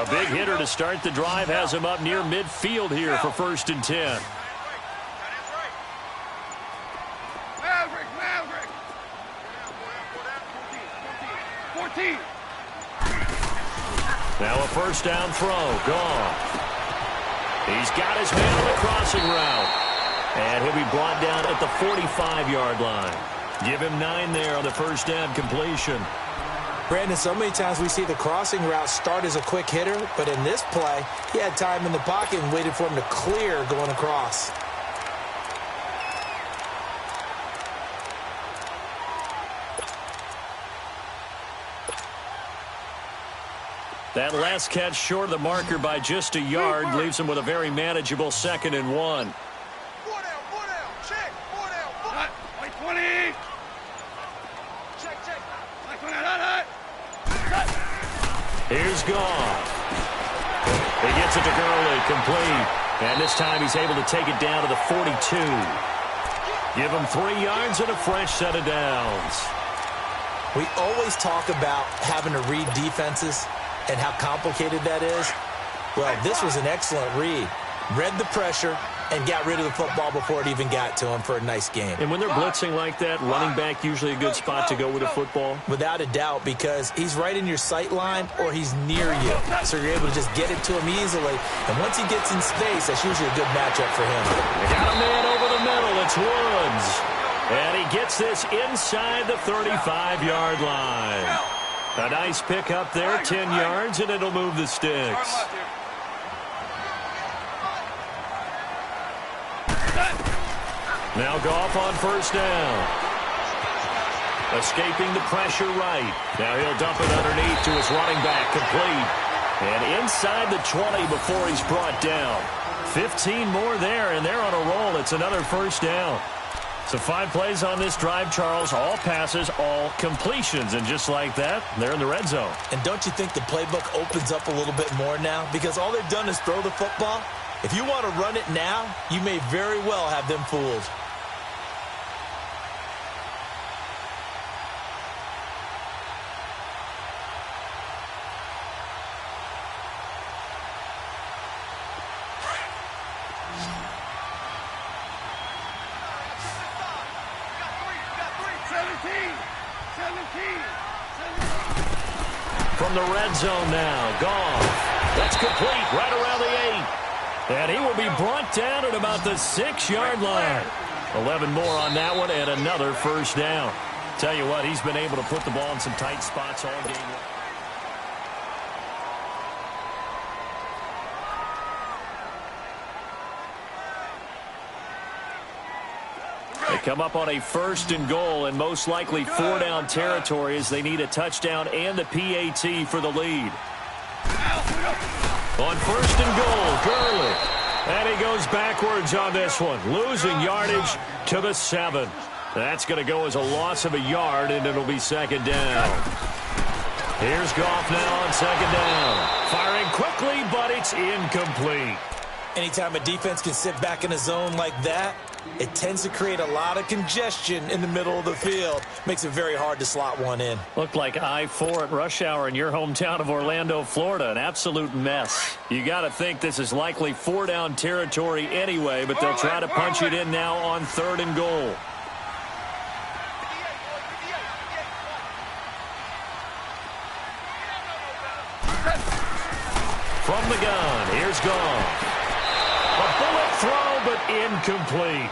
A big hitter to start the drive has him up near midfield here for 1st and 10. Now a 1st down throw. Gone. He's got his man on the crossing route. And he'll be brought down at the 45-yard line. Give him 9 there on the 1st down completion. Brandon, so many times we see the crossing route start as a quick hitter, but in this play, he had time in the pocket and waited for him to clear going across. That last catch short of the marker by just a yard leaves him with a very manageable 2nd and 1. Here's Goff. He gets it to Gurley, complete. And this time he's able to take it down to the 42. Give him 3 yards and a fresh set of downs. We always talk about having to read defenses and how complicated that is. Well, this was an excellent read. Read the pressure and got rid of the football before it even got to him for a nice game. And when they're blitzing like that, running back usually a good spot to go with a football? Without a doubt, because he's right in your sight line or he's near you. So you're able to just get it to him easily. And once he gets in space, that's usually a good matchup for him. They got a man over the middle. It's Woods. And he gets this inside the 35-yard line. A nice pick up there, 10 yards, and it'll move the sticks. Now Goff on 1st down. Escaping the pressure right. Now he'll dump it underneath to his running back, complete. And inside the 20 before he's brought down. 15 more there, and they're on a roll. It's another 1st down. So 5 plays on this drive, Charles. All passes, all completions. And just like that, they're in the red zone. And don't you think the playbook opens up a little bit more now? Because all they've done is throw the football. If you want to run it now, you may very well have them fooled. From the red zone now, Goff. That's complete right around the 8. And he will be brought down at about the 6-yard line. 11 more on that one and another 1st down. Tell you what, he's been able to put the ball in some tight spots all game long. They come up on a 1st and goal and most likely 4-down territory as they need a touchdown and the PAT for the lead. On 1st and goal, Gurley. And he goes backwards on this one, losing yardage to the 7. That's going to go as a loss of a yard, and it'll be 2nd down. Here's Goff now on 2nd down. Firing quickly, but it's incomplete. Anytime a defense can sit back in a zone like that, it tends to create a lot of congestion in the middle of the field. Makes it very hard to slot one in. Looked like I-4 at rush hour in your hometown of Orlando, Florida. An absolute mess. You got to think this is likely 4-down territory anyway, but they'll try to punch it in now on 3rd and goal. From the gun, here's Goff. A bullet throw, but incomplete.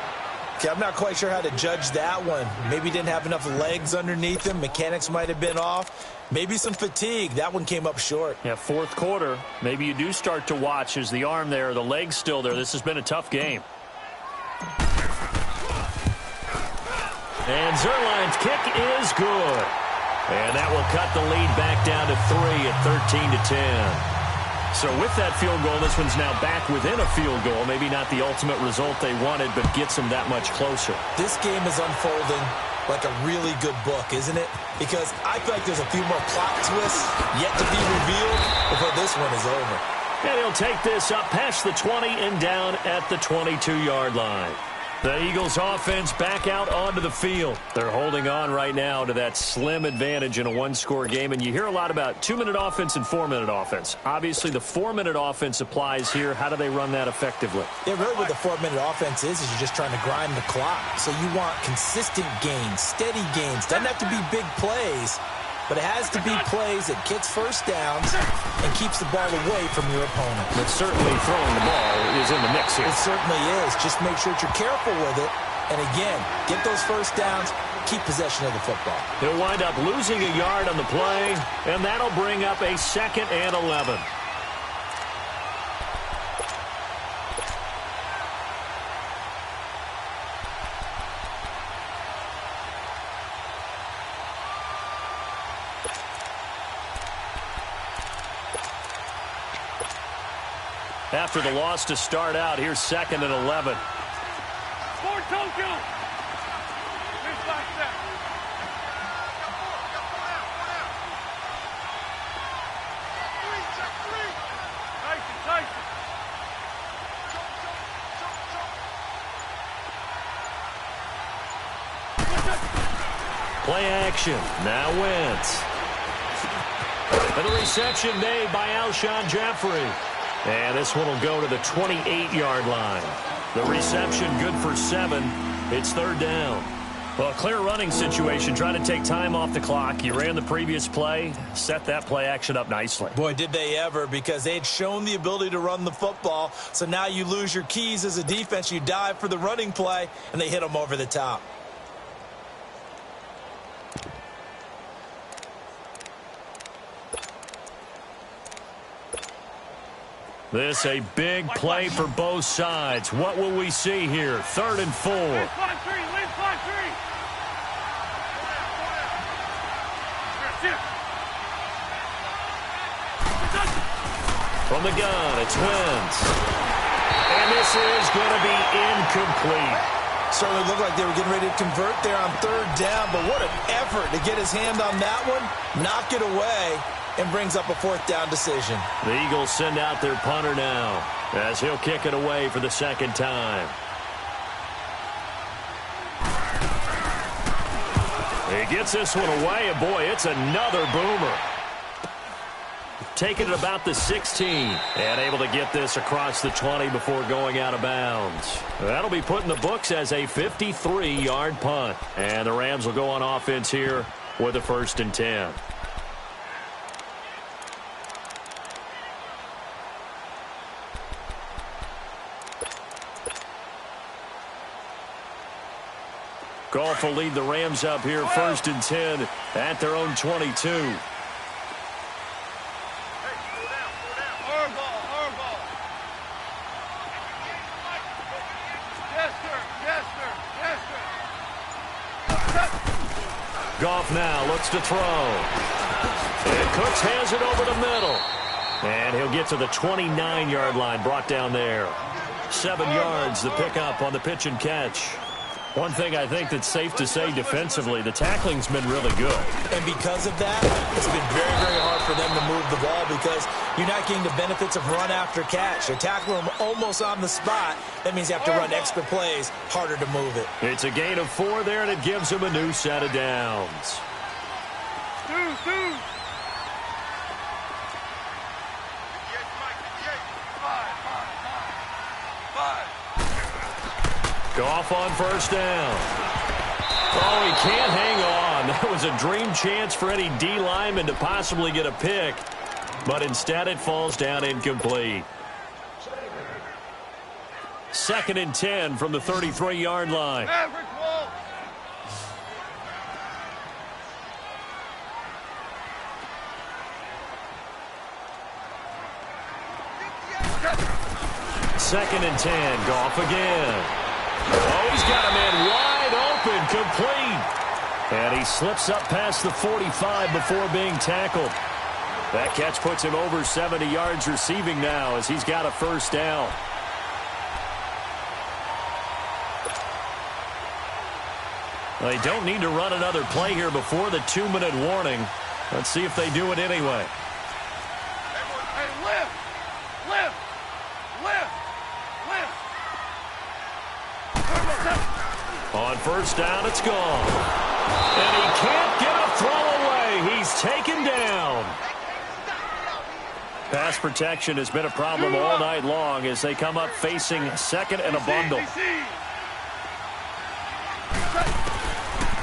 Okay, I'm not quite sure how to judge that one. Maybe didn't have enough legs underneath him. Mechanics might have been off. Maybe some fatigue. That one came up short. Yeah, 4th quarter. Maybe you do start to watch as the arm there, the leg's still there. This has been a tough game. And Zerline's kick is good. And that will cut the lead back down to 3 at 13-10. So with that field goal, this one's now back within a field goal. Maybe not the ultimate result they wanted, but gets them that much closer. This game is unfolding like a really good book, isn't it? Because I feel like there's a few more plot twists yet to be revealed before this one is over. And he'll take this up past the 20 and down at the 22-yard line. The Eagles offense back out onto the field. They're holding on right now to that slim advantage in a one-score game. And you hear a lot about 2-minute offense and 4-minute offense. Obviously, the 4-minute offense applies here. How do they run that effectively? Yeah, really what the 4-minute offense is you're just trying to grind the clock. So you want consistent gains, steady gains. Doesn't have to be big plays, but it has to be plays that gets first downs and keeps the ball away from your opponent. But certainly throwing the ball is in the mix here. It certainly is. Just make sure that you're careful with it. And again, get those first downs, keep possession of the football. He'll wind up losing a yard on the play, and that'll bring up a 2nd and 11. After the loss to start out, here's 2nd and 11. Score Tokyo! Here's back there. Check three. Tyson. Play action. Now Wentz. And a reception made by Alshon Jeffrey. And this one will go to the 28-yard line. The reception good for 7. It's 3rd down. Well, clear running situation. Trying to take time off the clock. You ran the previous play. Set that play action up nicely. Boy, did they ever, because they'd shown the ability to run the football. So now you lose your keys as a defense. You dive for the running play, and they hit them over the top. This a big play for both sides. What will we see here? 3rd and 4. Lead 5-3. From the gun, it's Wentz. And this is going to be incomplete. Certainly looked like they were getting ready to convert there on 3rd down, but what an effort to get his hand on that one, knock it away, and brings up a 4th down decision. The Eagles send out their punter now as he'll kick it away for the 2nd time. He gets this one away, and boy, it's another boomer. Taking it about the 16 and able to get this across the 20 before going out of bounds. That'll be put in the books as a 53-yard punt. And the Rams will go on offense here with a 1st and 10. Goff will lead the Rams up here 1st and 10 at their own 22. Goff now looks to throw. And Cooks has it over the middle. And he'll get to the 29-yard line, brought down there. 7 yards, the pickup on the pitch and catch. One thing I think that's safe to say defensively, the tackling's been really good. And because of that, it's been very, very hard for them to move the ball because you're not getting the benefits of run after catch. They're tackling them almost on the spot. That means you have to run extra plays, harder to move it. It's a gain of 4 there, and it gives them a new set of downs. Goff on 1st down. Oh, he can't hang on. That was a dream chance for any D lineman to possibly get a pick, but instead it falls down incomplete. 2nd and 10 from the 33-yard line. Second and 10, Goff again. Oh, he's got a man wide open, complete. And he slips up past the 45 before being tackled. That catch puts him over 70 yards receiving now as he's got a 1st down. They don't need to run another play here before the 2-minute warning. Let's see if they do it anyway. Hey, lift! Lift! Lift! Lift! On first down, it's gone. And he can't get a throw away. He's taken down. Pass protection has been a problem all night long as they come up facing second and a bundle.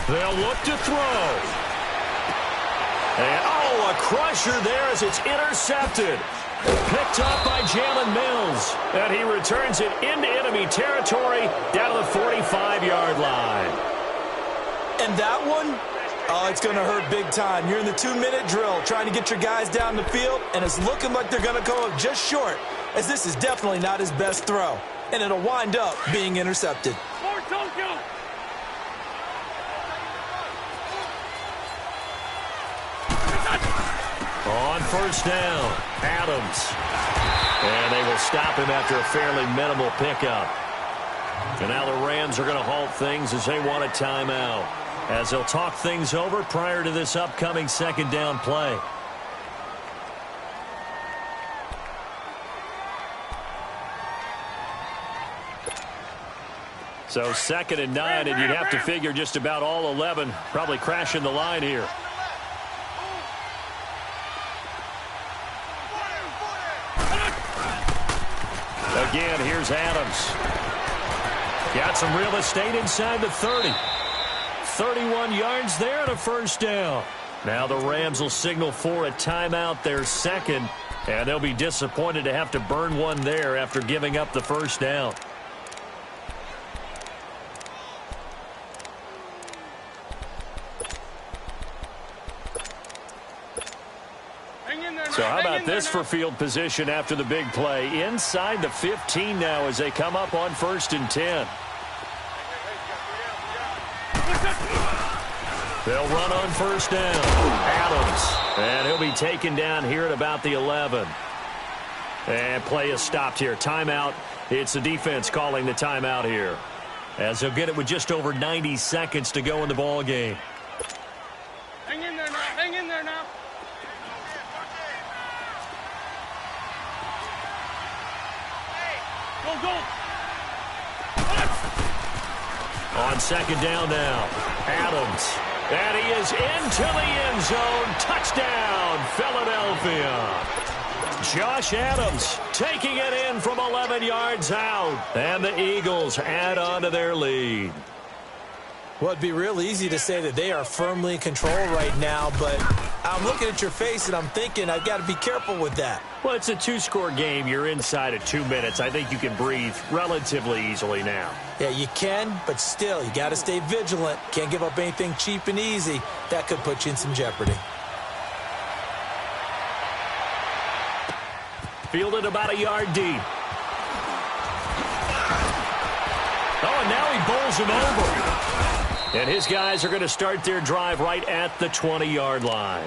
They'll look to throw. And, a crusher there as it's intercepted. Picked up by Jalen Mills. And he returns it into enemy territory down to the 45-yard line. And that one, it's going to hurt big time. You're in the 2-minute drill trying to get your guys down the field, and it's looking like they're going to go up just short, as this is definitely not his best throw. And it'll wind up being intercepted. On first down, Adams. And they will stop him after a fairly minimal pickup. And now the Rams are going to halt things as they want a timeout, as they'll talk things over prior to this upcoming second down play. So 2nd and 9, and you'd have to figure just about all 11 probably crashing the line here. Again, here's Adams. Got some real estate inside the 30. 31 yards there and a first down. Now the Rams will signal for a timeout, their second, and they'll be disappointed to have to burn one there after giving up the first down. So how about this for field position after the big play? Inside the 15 now as they come up on 1st and 10. They'll run on first down. Adams. And he'll be taken down here at about the 11. And play is stopped here. Timeout. It's the defense calling the timeout here, as they'll get it with just over 90 seconds to go in the ball game. Hang in there now. Hang in there now. Go. On second down now, Adams. And he is into the end zone. Touchdown, Philadelphia. Josh Adams taking it in from 11 yards out. And the Eagles add on to their lead. Well, it'd be real easy to say that they are firmly in control right now, but I'm looking at your face and I'm thinking I've got to be careful with that. Well, it's a 2-score game. You're inside of 2 minutes. I think you can breathe relatively easily now. Yeah, you can, but still, you got to stay vigilant. Can't give up anything cheap and easy. That could put you in some jeopardy. Fielded about a yard deep. Oh, and now he bowls him over. And his guys are going to start their drive right at the 20-yard line.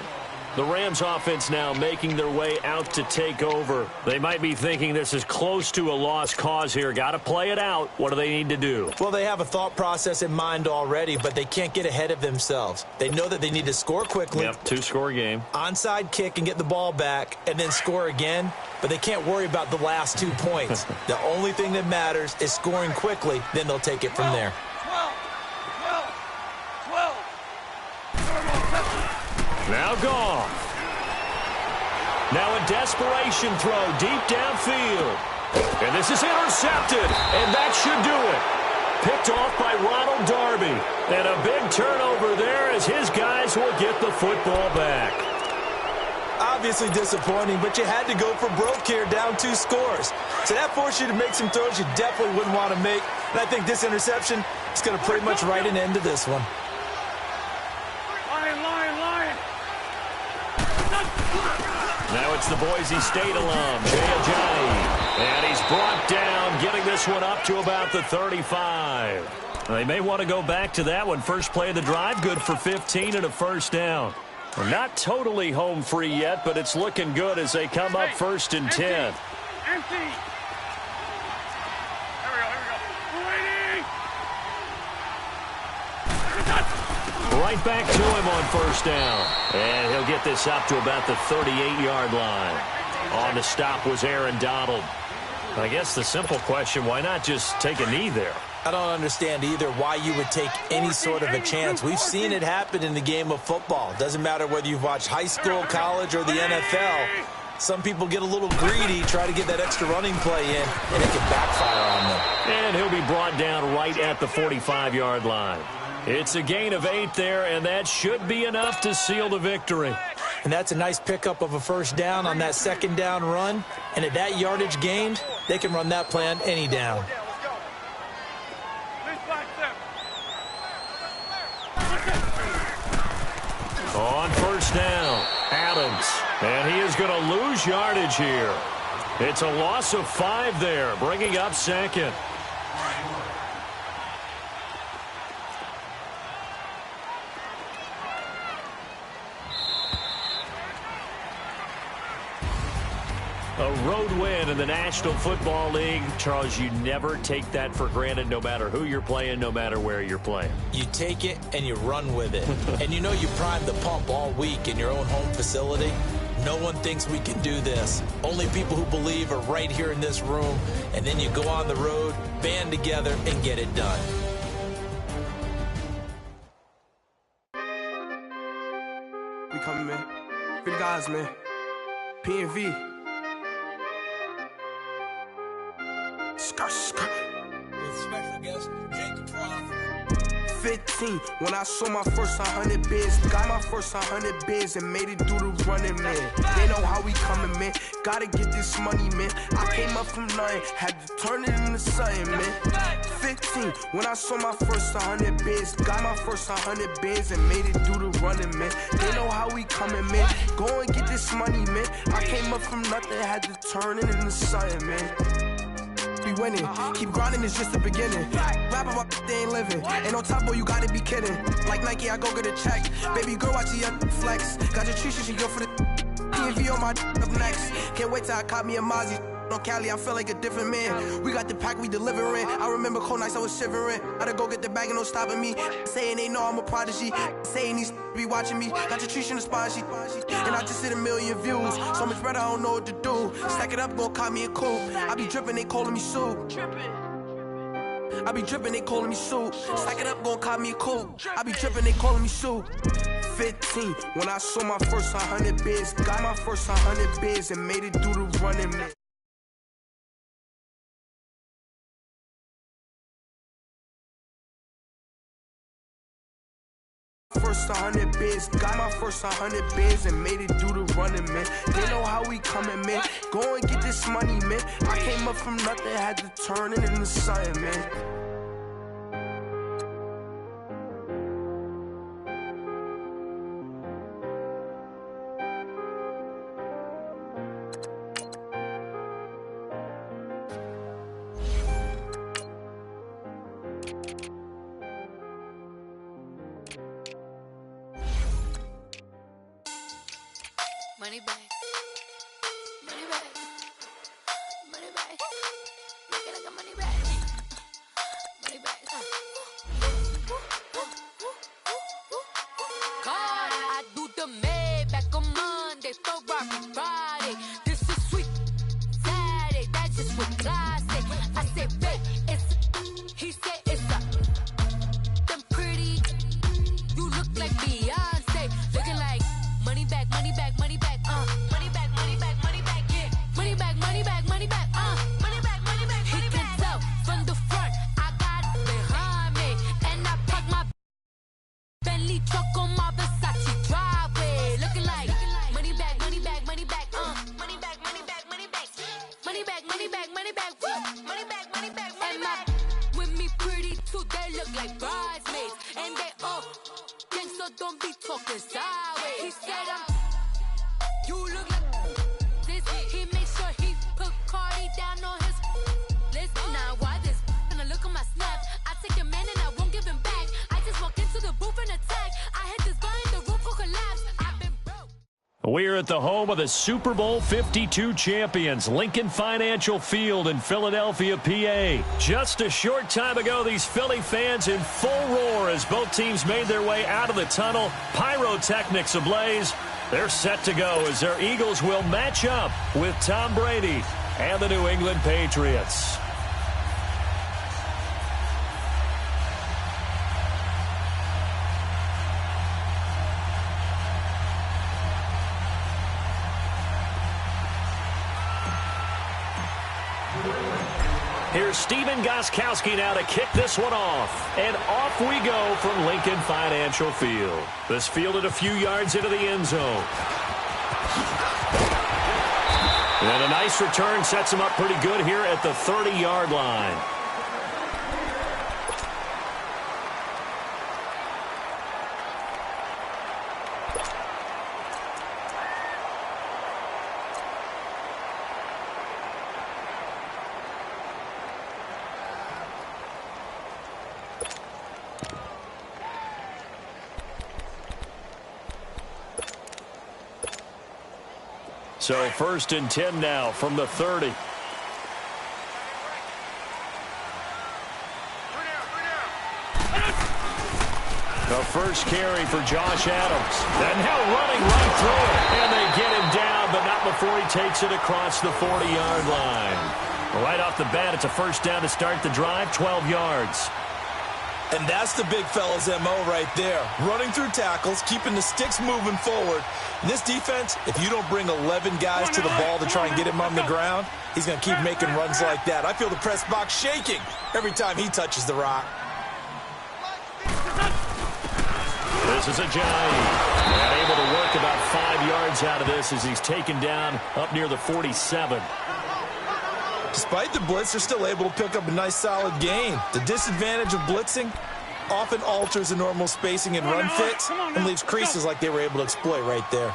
The Rams offense now making their way out to take over. They might be thinking this is close to a lost cause here. Got to play it out. What do they need to do? Well, they have a thought process in mind already, but they can't get ahead of themselves. They know that they need to score quickly. Yep, 2-score game. Onside kick and get the ball back and then score again. But they can't worry about the last 2 points. The only thing that matters is scoring quickly. Then they'll take it from there. 12. Now gone. Now a desperation throw deep downfield. And this is intercepted. And that should do it. Picked off by Ronald Darby. And a big turnover there as his guys will get the football back. Obviously disappointing, but you had to go for broke here, down 2 scores. So that forced you to make some throws you definitely wouldn't want to make. And I think this interception is going to pretty much write an end to this one. Lion. Now it's the Boise State alum, Jay Ajayi. And he's brought down, getting this one up to about the 35. They may want to go back to that one. First play of the drive, good for 15 and a first down. We're not totally home free yet, but it's looking good as they come up 1st and 10. Empty. Here we go. We're waiting. Right back to him on first down. And he'll get this up to about the 38-yard line. On the stop was Aaron Donald. I guess the simple question, why not just take a knee there? I don't understand either why you would take any sort of a chance. We've seen it happen in the game of football. Doesn't matter whether you've watched high school, college, or the NFL. Some people get a little greedy, try to get that extra running play in, and it can backfire on them. And he'll be brought down right at the 45-yard line. It's a gain of 8 there, and that should be enough to seal the victory. And that's a nice pickup of a first down on that second down run. And at that yardage gained, they can run that play on any down. On first down, Adams. And he is going to lose yardage here. It's a loss of 5 there, bringing up second. A road win in the National Football League. Charles, you never take that for granted no matter who you're playing, no matter where you're playing. You take it and you run with it. And you know you primed the pump all week in your own home facility. No one thinks we can do this. Only people who believe are right here in this room. And then you go on the road, band together, and get it done. We coming, man. For the guys, man. P&V. Skirt, skirt. With special guest, Jacob Frost. 15, when I saw my first 100 bids, got my first 100 bids and made it through the running, man. They know how we coming, man. Gotta get this money, man. I came up from nothing, had to turn it into something, man. 15, when I saw my first 100 bids, got my first 100 bids and made it through the running, man. They know how we coming, man. Go and get this money, man. I came up from nothing, had to turn it into something, man. Be winning, keep grinding, it's just the beginning. Rap about they ain't living. Ain't no top boy, you gotta be kidding. Like Nike, I go get a check. Baby girl, watch your flex. Got your tree, she go for the P&V on my up next. Can't wait till I caught me a Mozzie. On Cali, I feel like a different man. We got the pack, we delivering. I remember cold nights, I was shivering. Gotta go get the bag and no stopping me. Saying they know I'm a prodigy. Saying these be watching me. Got your tree in the spot, she. And I just hit 1 million views. So much better, I don't know what to do. Stack it up, gon' call me a coupe. I be dripping, they calling me soup. I be dripping, they calling me soup. Stack it up, gon' call me a coupe. I be dripping, they calling me soup. 15, when I saw my first 100 bids, got my first 100 bids and made it through the running, man. First 100 bids, got my first 100 bids and made it through the running, man. They know how we coming, man. Go and get this money, man. I came up from nothing, had to turn it into something, man. Money back. Money back. Money back. Make it like a money back. Money back. God, I do the Maybach on Monday, Ferrari Friday. This is sweet Saturday. That's just what classic. I said, babe, it's. He said it's a. Them pretty. You look like Beyonce. Looking like money back, money back, money back. Money back, money back, money back, yeah. Money back, money back, money back, money back, money back, money back. He can tell from the front, I got it behind me. And I park my Bentley truck on my Versace driveway. Looking like money back, money back, money back, money back, money back, money back. Money back, money back, money back, money back, money back, money back. With me pretty too, they look like bridesmaids. And they all gang, so don't be talking sideways. He said you look like this. He made sure he put Cardi down on his list. Now why this? Gonna look at my snaps. I take a man and I won't give him back. I just walk into the booth and attack. I hit this guy and the roof will collapse. I've been broke. We're at the home of the Super Bowl 52 champions, Lincoln Financial Field in Philadelphia, PA. Just a short time ago, these Philly fans in full roar as both teams made their way out of the tunnel. Pyrotechnics ablaze. They're set to go as their Eagles will match up with Tom Brady and the New England Patriots. Here's Steven Gostkowski now to kick this one off. And off we go from Lincoln Financial Field. This fielded a few yards into the end zone. And a nice return sets him up pretty good here at the 30-yard line. So 1st and 10 now from the 30. The first carry for Josh Adams. And now running right through it. And they get him down, but not before he takes it across the 40-yard line. Right off the bat, it's a first down to start the drive, 12 yards. And that's the big fella's MO right there. Running through tackles, keeping the sticks moving forward. In this defense, if you don't bring 11 guys to the ball to try and get him on the ground, he's going to keep making runs like that. I feel the press box shaking every time he touches the rock. This is Ajayi. And able to work about 5 yards out of this as he's taken down up near the 47. Despite the blitz, they're still able to pick up a nice solid gain. The disadvantage of blitzing often alters the normal spacing and run fits and leaves creases like they were able to exploit right there.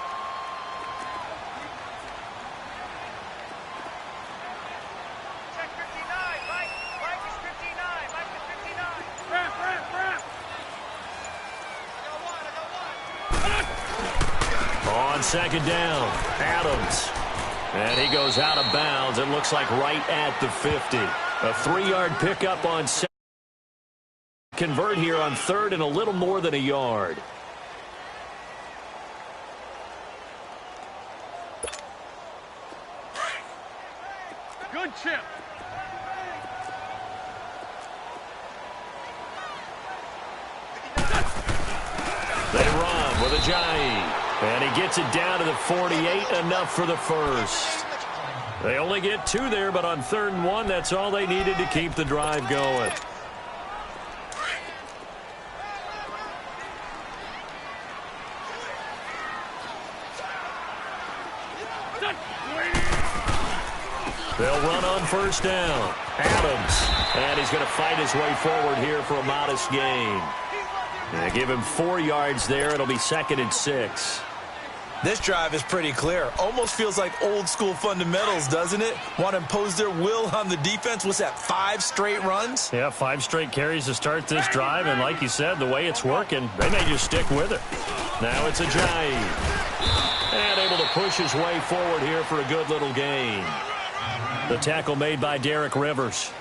Check 59, Mike. Mike is 59. Mike is 59. Wrap. I got one. On second down, Adams. And he goes out of bounds. It looks like right at the 50. A 3-yard pickup on second. Convert here on 3rd and a little more than a yard. Good chip. They run with Ajayi. And he gets it down to the 48, enough for the first. They only get 2 there, but on 3rd and 1, that's all they needed to keep the drive going. They'll run on 1st down. Adams. And he's going to fight his way forward here for a modest gain. They give him 4 yards there. It'll be 2nd and 6. This drive is pretty clear. Almost feels like old school fundamentals, doesn't it? Want to impose their will on the defense. What's that, 5 straight runs? Yeah, 5 straight carries to start this drive. And like you said, the way it's working, they may just stick with it. Now it's Ajayi. And able to push his way forward here for a good little gain. The tackle made by Derek Rivers.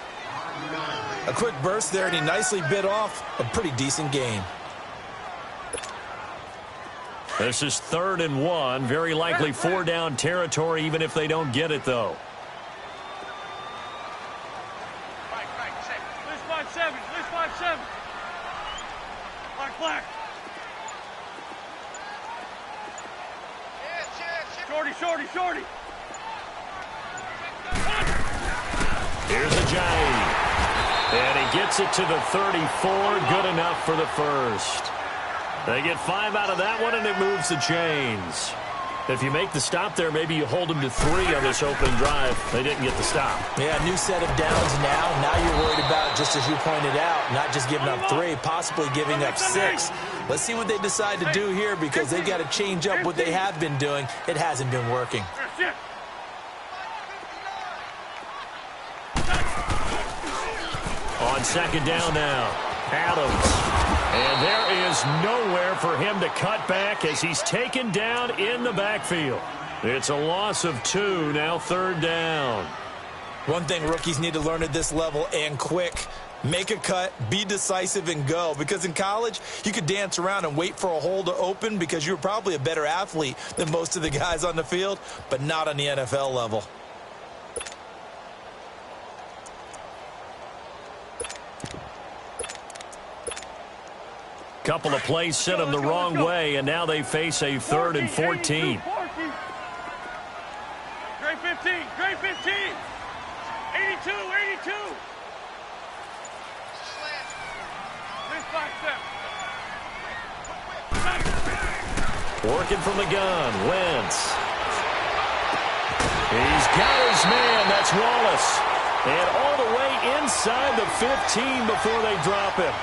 A quick burst there, and he nicely bit off a pretty decent gain. This is 3rd and 1. Very likely 4-down territory, even if they don't get it, though. Mike, check. List 5-7. List 5-7. Black. Shorty. Here's Ajayi. And he gets it to the 34. Good enough for the first. They get 5 out of that one, and it moves the chains. If you make the stop there, maybe you hold them to 3 on this opening drive. They didn't get the stop. Yeah, new set of downs now. Now you're worried about, just as you pointed out, not just giving up 3, possibly giving up 6. Let's see what they decide to do here, because they've got to change up what they have been doing. It hasn't been working. On second down now, Adams. And there is nowhere for him to cut back as he's taken down in the backfield. It's a loss of 2, now 3rd down. One thing rookies need to learn at this level, and quick, make a cut, be decisive, and go. Because in college, you could dance around and wait for a hole to open because you're probably a better athlete than most of the guys on the field, but not on the NFL level. Couple of plays sent them the wrong way, and now they face a 3rd and 14. Great 15. 82. Working from the gun, Wentz. He's got his man. That's Wallace. And all the way inside the 15 before they drop him.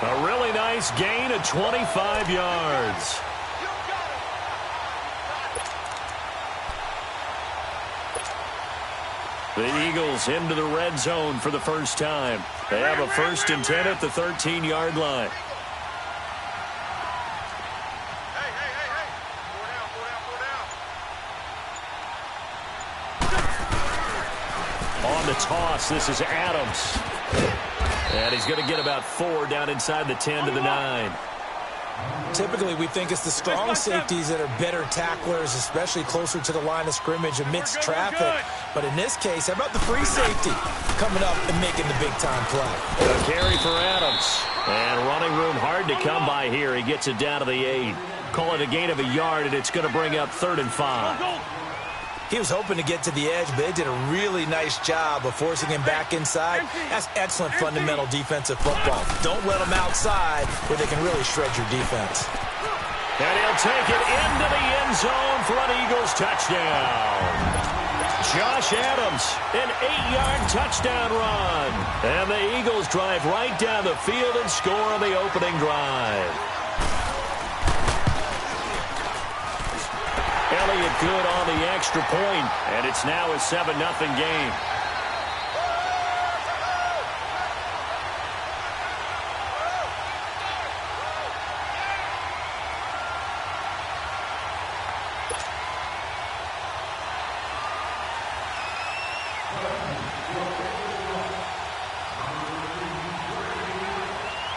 A really nice gain of 25 yards. The Eagles into the red zone for the first time. They have a 1st and 10 at the 13-yard line. On the toss, this is Adams. And he's going to get about 4 down inside the 10 to the 9. Typically, we think it's the strong safeties that are better tacklers, especially closer to the line of scrimmage amidst traffic. But in this case, how about the free safety coming up and making the big-time play? A carry for Adams. And running room hard to come by here. He gets it down to the 8. Call it a gain of a yard, and it's going to bring up 3rd and 5. He was hoping to get to the edge, but they did a really nice job of forcing him back inside. That's excellent fundamental defensive football. Don't let him outside where they can really shred your defense. And he'll take it into the end zone for an Eagles touchdown. Josh Adams, an 8-yard touchdown run. And the Eagles drive right down the field and score on the opening drive. Elliott good on the extra point, and it's now a 7-0 game.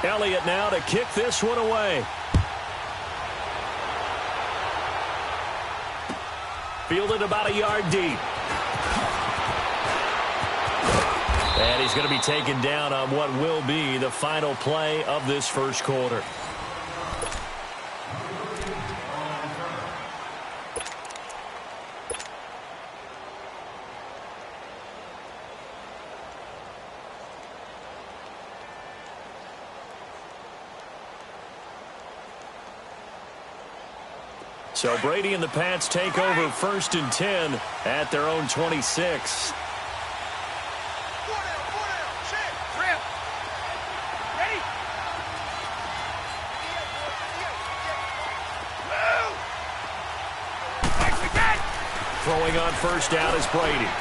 Elliott now to kick this one away. Fielded about a yard deep. And he's going to be taken down on what will be the final play of this first quarter. So Brady and the Pats take over 1st and 10 at their own 26. Throwing on 1st down is Brady.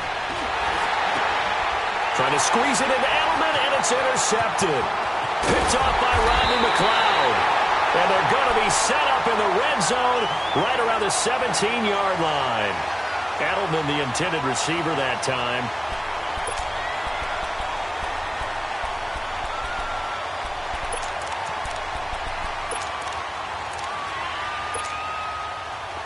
Trying to squeeze it into Edelman, and it's intercepted. Picked off by Rodney McLeod. And they're going to be set up in the red zone right around the 17-yard line. Edelman, the intended receiver that time.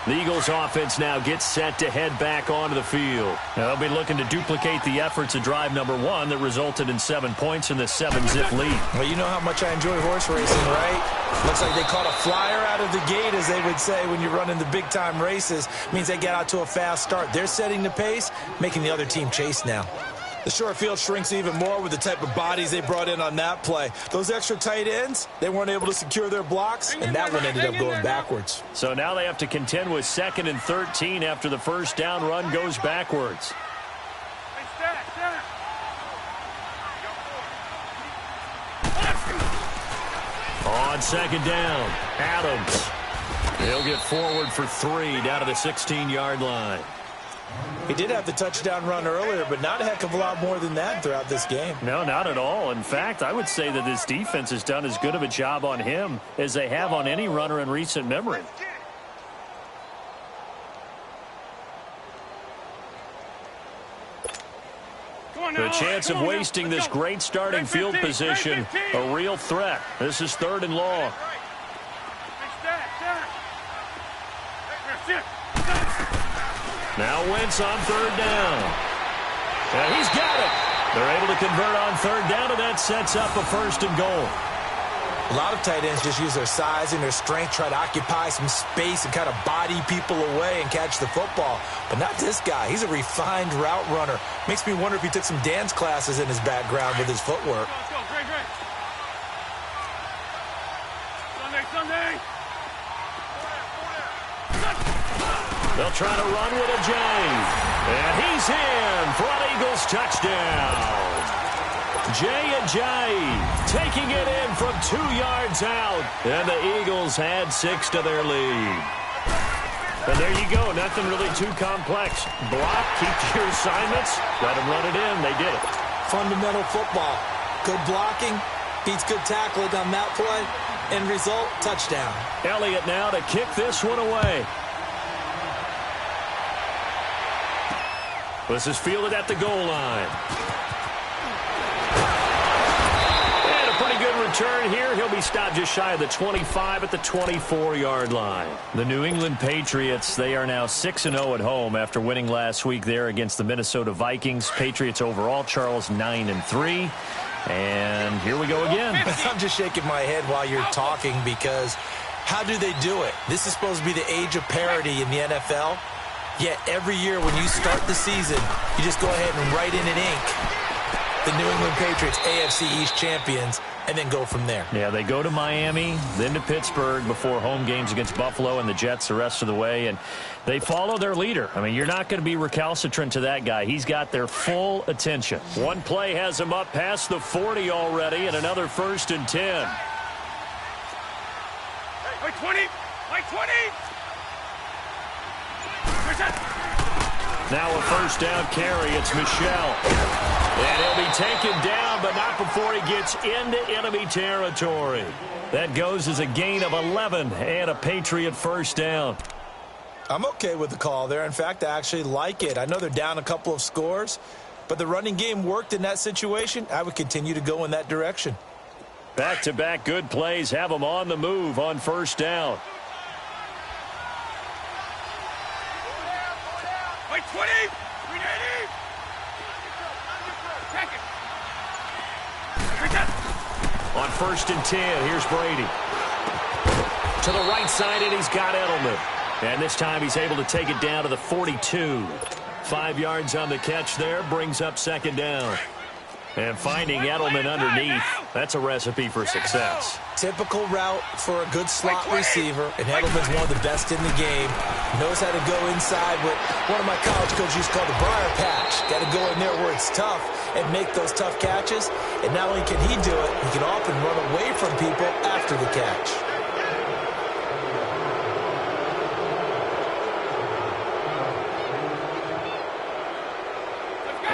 The Eagles offense now gets set to head back onto the field. Now they'll be looking to duplicate the efforts of drive number 1 that resulted in 7 points in the 7-zip lead. Well, you know how much I enjoy horse racing, right? Looks like they caught a flyer out of the gate, as they would say when you're running the big-time races. Means they get out to a fast start. They're setting the pace, making the other team chase now. The short field shrinks even more with the type of bodies they brought in on that play. Those extra tight ends, they weren't able to secure their blocks, and that one ended up going backwards. So now they have to contend with 2nd and 13 after the 1st down run goes backwards. On 2nd down, Adams. He'll get forward for 3 down to the 16-yard line. He did have the touchdown run earlier, but not a heck of a lot more than that throughout this game. No, not at all. In fact, I would say that this defense has done as good of a job on him as they have on any runner in recent memory. The chance of wasting this great starting field position, a real threat. This is 3rd and long. Now Wentz on 3rd down. And he's got it. They're able to convert on 3rd down, and that sets up a 1st and goal. A lot of tight ends just use their size and their strength, try to occupy some space and kind of body people away and catch the football. But not this guy. He's a refined route runner. Makes me wonder if he took some dance classes in his background with his footwork. They'll try to run with a J. And he's in for an Eagles touchdown. Jay taking it in from 2 yards out. And the Eagles add 6 to their lead. And there you go. Nothing really too complex. Block, keep to your assignments, let them run it in. They did it. Fundamental football. Good blocking beats good tackling on that play. End result, touchdown. Elliott now to kick this one away. This is fielded at the goal line. And a pretty good return here. He'll be stopped just shy of the 25 at the 24-yard line. The New England Patriots, they are now 6-0 at home after winning last week there against the Minnesota Vikings. Patriots overall, Charles, 9-3. And here we go again. I'm just shaking my head while you're talking because how do they do it? This is supposed to be the age of parity in the NFL. Yet every year when you start the season, you just go ahead and write in ink the New England Patriots AFC East champions and then go from there. Yeah, they go to Miami, then to Pittsburgh before home games against Buffalo and the Jets the rest of the way. And they follow their leader. I mean, you're not going to be recalcitrant to that guy. He's got their full attention. One play has him up past the 40 already and another 1st and 10. Hey, 20! Like 20! Now a 1st down carry. It's Michel. And he'll be taken down, but not before he gets into enemy territory. That goes as a gain of 11 and a Patriot 1st down. I'm okay with the call there. In fact, I actually like it. I know they're down a couple of scores, but the running game worked in that situation. I would continue to go in that direction. Back-to-back good plays have them on the move on 1st down. Like 20! 380! On 1st and 10, here's Brady. To the right side, and he's got Edelman. And this time he's able to take it down to the 42. 5 yards on the catch there, brings up 2nd down. And finding Edelman underneath, that's a recipe for success. Typical route for a good slot receiver, and Edelman's one of the best in the game. Knows how to go inside what one of my college coaches used to call the briar patch. Got to go in there where it's tough and make those tough catches. And not only can he do it, he can often run away from people after the catch.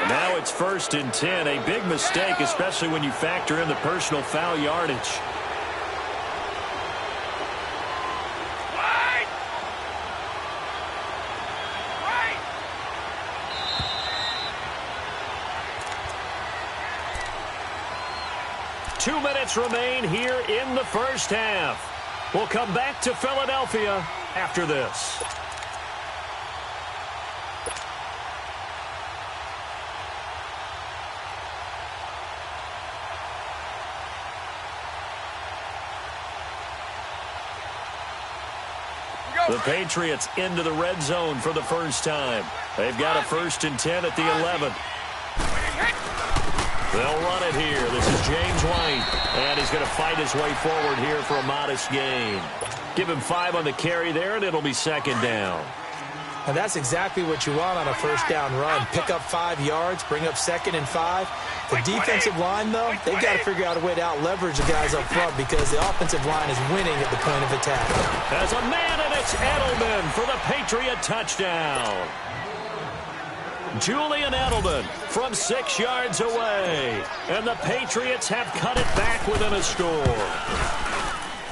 Now it's 1st and 10. A big mistake, especially when you factor in the personal foul yardage. Right! Right! 2 minutes remain here in the 1st half. We'll come back to Philadelphia after this. The Patriots into the red zone for the first time. They've got a 1st and 10 at the 11. They'll run it here. This is James White. And he's going to fight his way forward here for a modest gain. Give him 5 on the carry there, and it'll be 2nd down. And that's exactly what you want on a 1st down run. Pick up 5 yards, bring up 2nd and 5. The defensive line, though, they've got to figure out a way to out-leverage the guys up front because the offensive line is winning at the point of attack. As a man, and it's Edelman for the Patriot touchdown. Julian Edelman from 6 yards away. And the Patriots have cut it back within a score.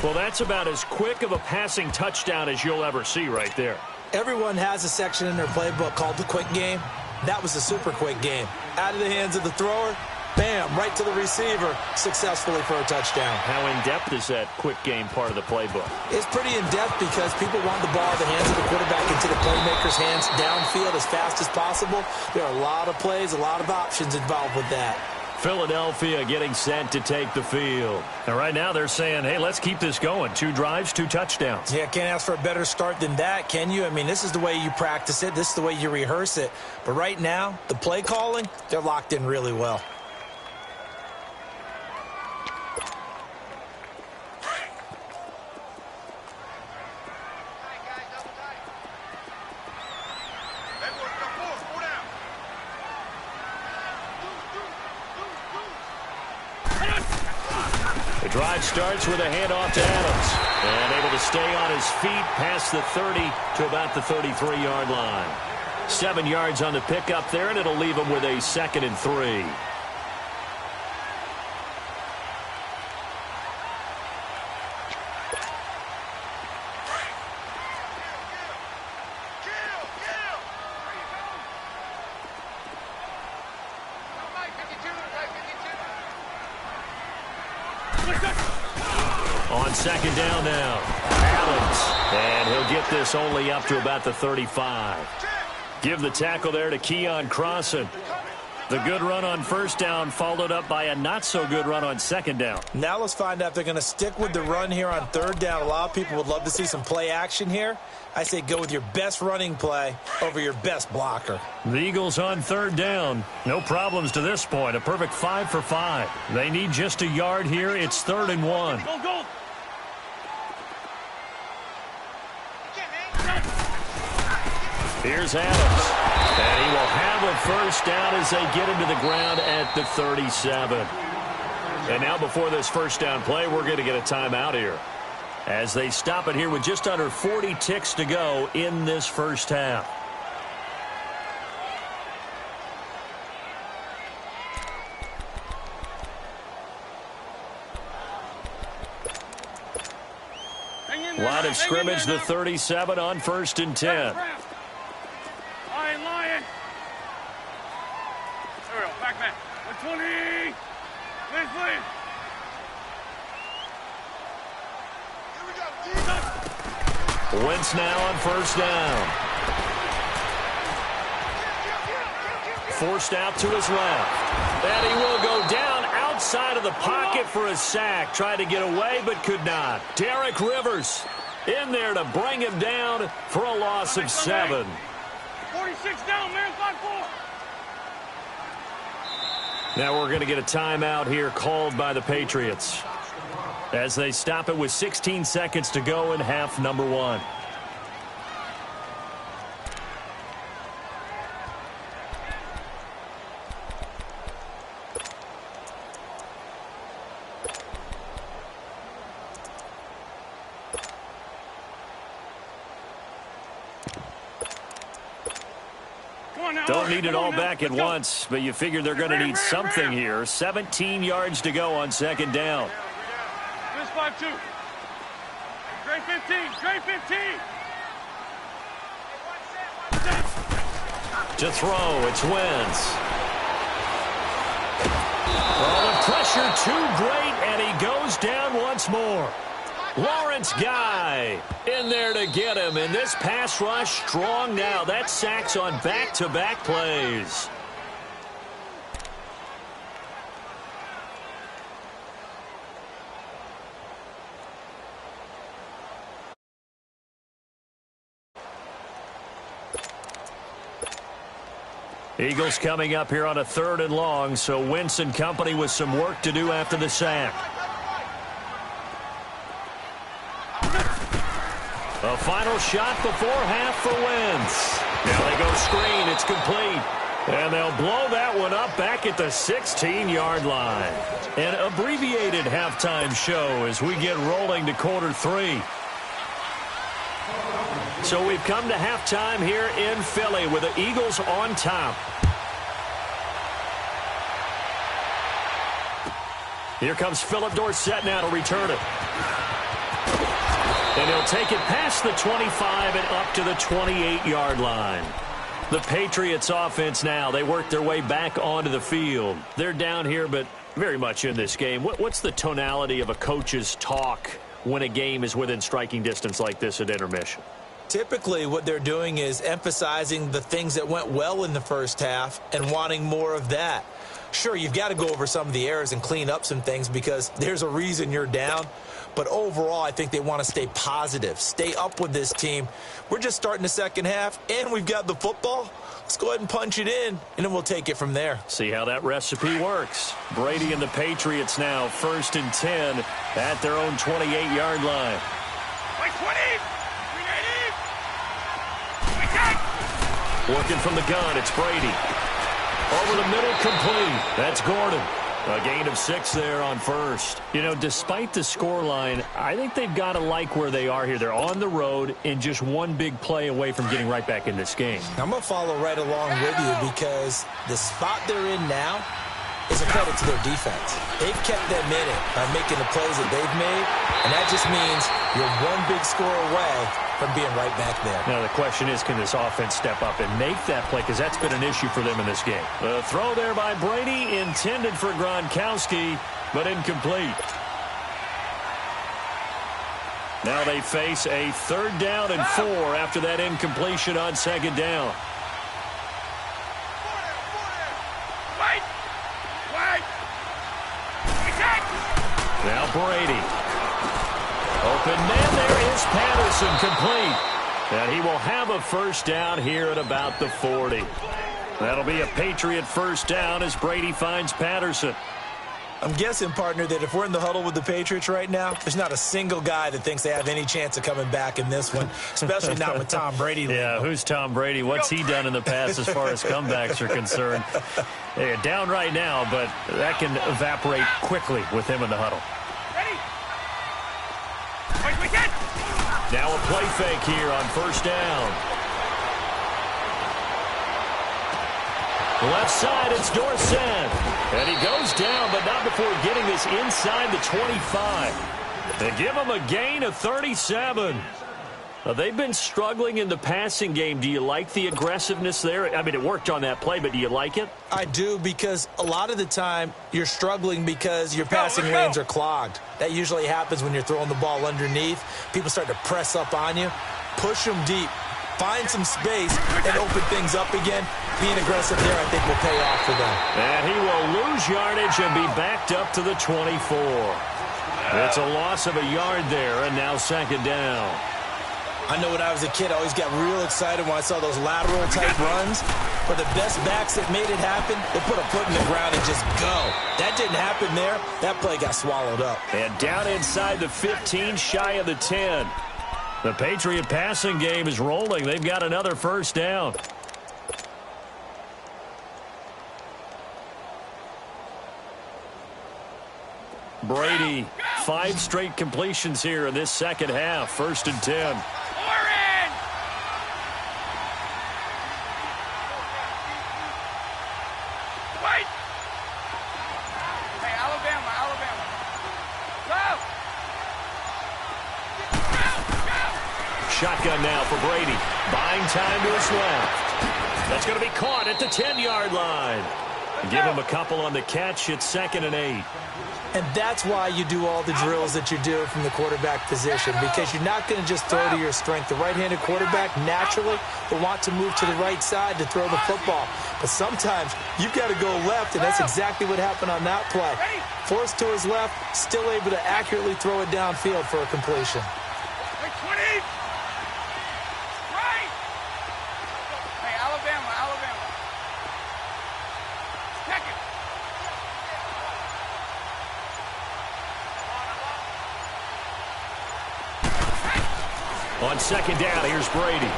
Well, that's about as quick of a passing touchdown as you'll ever see right there. Everyone has a section in their playbook called the quick game. That was a super quick game. Out of the hands of the thrower, bam, right to the receiver, successfully for a touchdown. How in-depth is that quick game part of the playbook? It's pretty in-depth because people want the ball in the hands of the quarterback into the playmaker's hands downfield as fast as possible. There are a lot of plays, a lot of options involved with that. Philadelphia getting set to take the field. And right now they're saying, hey, let's keep this going. 2 drives, 2 touchdowns. Yeah, can't ask for a better start than that, can you? I mean, this is the way you practice it. This is the way you rehearse it. But right now, the play calling, they're locked in really well. Drive starts with a handoff to Adams. And able to stay on his feet past the 30 to about the 33-yard line. 7 yards on the pickup there, and it'll leave him with a 2nd and 3. On 2nd down now, Adams, and he'll get this only up to about the 35. Give the tackle there to Keon Crossan. The good run on 1st down followed up by a not-so-good run on 2nd down. Now let's find out if they're going to stick with the run here on 3rd down. A lot of people would love to see some play action here. I say go with your best running play over your best blocker. The Eagles on 3rd down. No problems to this point. A perfect 5 for 5. They need just a yard here. It's 3rd and 1. Go, go. Here's Adams. And he will have a 1st down as they get him to the ground at the 37. And now before this 1st down play, we're going to get a timeout here, as they stop it here with just under 40 ticks to go in this 1st half. Line of scrimmage, the 37 on 1st and 10. Lion. There we go. Back. 120. Please. Wentz now on 1st down. Forced out to his left. And he will go down outside of the pocket for a sack. Tried to get away, but could not. Derek Rivers in there to bring him down for a loss of 7. 46 down, man. 5-4. Now we're going to get a timeout here called by the Patriots, as they stop it with 16 seconds to go in half number 1. Don't need it all back at once, but you figure they're going to need something here. 17 yards to go on 2nd down. This 5-2. Straight 15. To throw, it's Wentz. Oh, the pressure too great, and he goes down once more. Lawrence Guy in there to get him, and this pass rush strong now. That sacks on back-to-back plays. Eagles coming up here on a 3rd and long, so Wentz and company with some work to do after the sack. A final shot before half for Wentz. Now they go screen. It's complete. And they'll blow that one up back at the 16-yard line. An abbreviated halftime show as we get rolling to quarter 3. So we've come to halftime here in Philly with the Eagles on top. Here comes Philip Dorsett now to return it. And he'll take it past the 25 and up to the 28-yard line. The Patriots offense now, they work their way back onto the field. They're down here, but very much in this game. What's the tonality of a coach's talk when a game is within striking distance like this at intermission? Typically, what they're doing is emphasizing the things that went well in the 1st half and wanting more of that. Sure, you've got to go over some of the errors and clean up some things because there's a reason you're down. But overall, I think they want to stay positive, stay up with this team. We're just starting the 2nd half, and we've got the football. Let's go ahead and punch it in, and then we'll take it from there. See how that recipe works. Brady and the Patriots now 1st and 10 at their own 28-yard line. Like 20. Working from the gun, it's Brady. Over the middle, complete. That's Gordon. A gain of 6 there on first. You know, despite the scoreline, I think they've got to like where they are here. They're on the road and just one big play away from getting right back in this game. I'm going to follow right along with you because the spot they're in now is a credit to their defense. They've kept them in it by making the plays that they've made, and that just means you're one big score away from being right back there. Now, the question is, can this offense step up and make that play? Because that's been an issue for them in this game. The throw there by Brady, intended for Gronkowski, but incomplete. Now they face a 3rd down and 4 after that incompletion on 2nd down. Now Brady. Open man, there is Patterson, complete. And he will have a 1st down here at about the 40. That'll be a Patriot 1st down as Brady finds Patterson. I'm guessing, partner, that if we're in the huddle with the Patriots right now, there's not a single guy that thinks they have any chance of coming back in this one, especially not with Tom Brady. Yeah, who's Tom Brady? What's he done in the past as far as comebacks are concerned? They're down right now, but that can evaporate quickly with him in the huddle. Now a play fake here on 1st down. Left side, it's Dorsett. And he goes down, but not before getting this inside the 25. They give him a gain of 37. They've been struggling in the passing game. Do you like the aggressiveness there? I mean, it worked on that play, but do you like it? I do, because a lot of the time you're struggling because your passing lanes are clogged. That usually happens when you're throwing the ball underneath. People start to press up on you. Push them deep. Find some space and open things up again. Being aggressive there, I think, will pay off for them. And he will lose yardage and be backed up to the 24. It's a loss of a yard there, and now 2nd down. I know when I was a kid, I always got real excited when I saw those lateral-type runs. But the best backs that made it happen, they put a foot in the ground and just go. That didn't happen there. That play got swallowed up. And down inside the 15, shy of the 10. The Patriot passing game is rolling. They've got another 1st down. Brady, 5 straight completions here in this 2nd half. 1st and 10. Shotgun now for Brady. Buying time to his left. That's going to be caught at the 10-yard line. Give him a couple on the catch. It's 2nd and 8. And that's why you do all the drills that you do from the quarterback position, because you're not going to just throw to your strength. The right-handed quarterback naturally will want to move to the right side to throw the football. But sometimes you've got to go left, and that's exactly what happened on that play. Forced to his left, still able to accurately throw it downfield for a completion. On 2nd down, here's Brady.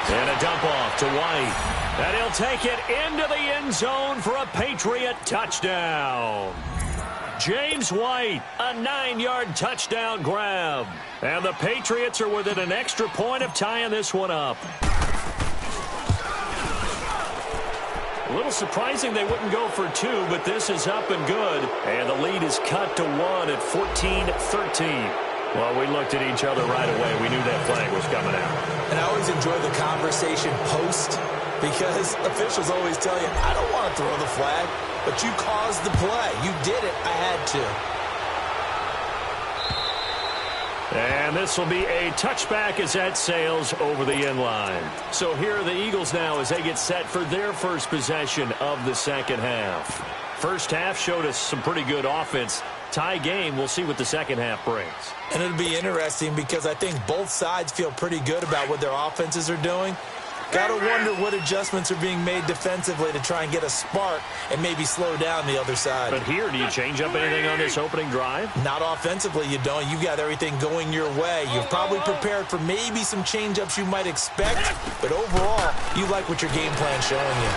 And a dump off to White. And he'll take it into the end zone for a Patriot touchdown. James White, a 9-yard touchdown grab. And the Patriots are within an extra point of tying this one up. A little surprising they wouldn't go for 2, but this is up and good. And the lead is cut to 1 at 14-13. Well, we looked at each other right away. We knew that flag was coming out. And I always enjoy the conversation post, because officials always tell you, I don't want to throw the flag, but you caused the play. You did it. I had to. And this will be a touchback as that sails over the end line. So here are the Eagles now as they get set for their first possession of the 2nd half. First half showed us some pretty good offense. Tie game, we'll see what the 2nd half brings. And it'll be interesting because I think both sides feel pretty good about what their offenses are doing. Got to wonder what adjustments are being made defensively to try and get a spark and maybe slow down the other side. But here, do you change up anything on this opening drive? Not offensively, you don't. You've got everything going your way. You've probably prepared for maybe some change-ups you might expect, but overall, you like what your game plan's showing you.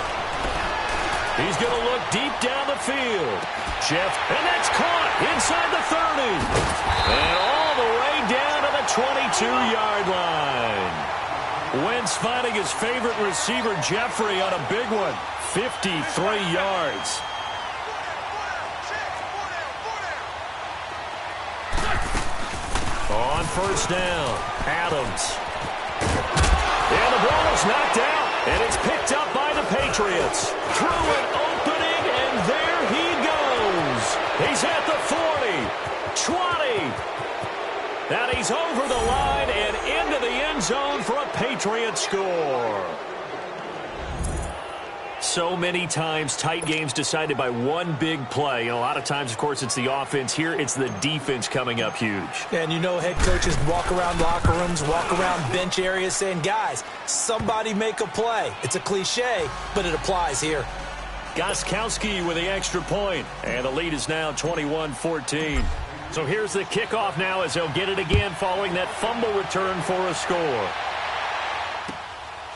He's going to look deep down the field. And that's caught inside the 30. And all the way down to the 22-yard line. Wentz finding his favorite receiver, Jeffrey, on a big one. 53 yards. On first down, Adams. And the ball is knocked out, and it's picked up by the Patriots. Through an opening, and there he goes. He's at the 40, 20. And he's over the line and into the end zone for a Patriot score. So many times, tight games decided by one big play. And a lot of times, of course, it's the offense. Here, it's the defense coming up huge. And you know head coaches walk around locker rooms, walk around bench areas saying, guys, somebody make a play. It's a cliche, but it applies here. Gostkowski with the extra point. And the lead is now 21-14. So here's the kickoff now as they'll get it again following that fumble return for a score.